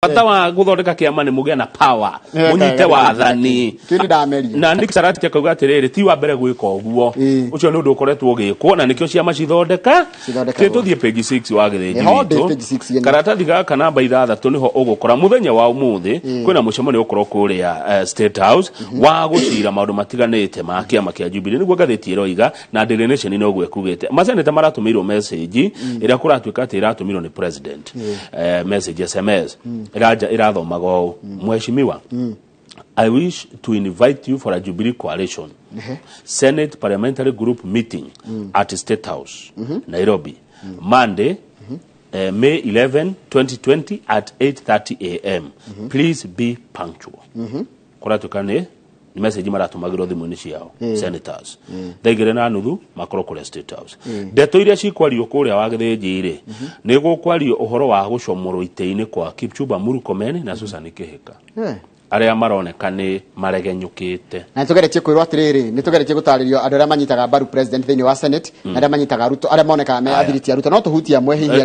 Batawa guthondeka Kiama ni mugia na power munyite wathani kindi ndameria na Nick Sarati akauga atiriri ti wa mbere gwika uguo ucio ni undu ukoretwo ugikwo na nikio ciama cithondeka tuthie page 6 wa githinji karatathi gaka namba 6 niho ugukora muthenya wa umuthi kwina mucemanio ukoro kuria State House wa gucira maundu matiganite ma Kiama kia Jubilee niguo gatheti iroiga na Daily Nation ni ogwe kugite maseneta maratumirwo message ira kuratuika ati iratumirwo ni president message SMS irathomago mheshimiwa I wish to invite you for a Jubilee coalition Senate parliamentary group meeting at State House Nairobi Monday May 11 2020 at 8:30 a.m. Please be punctual kuratuika ni message maratumagirwo thimu-ini ciao senators thaigire na nuthu makoro kule State House ndeto iria cikwario kuria wa githinji ni gukwario uhoro wa gucomorwo ite-ini kwa Kipchumba Murkomen na Susan Kihika aria maroneka ni maregenyukite na tugeretie kwirwo atiriri ni tugeretie gutaririo andu aria manyitaga baru president thiini wa Senate na aria manyitaga Ruto aria moneka me athiriti Ruto no tuhutia mwe hihi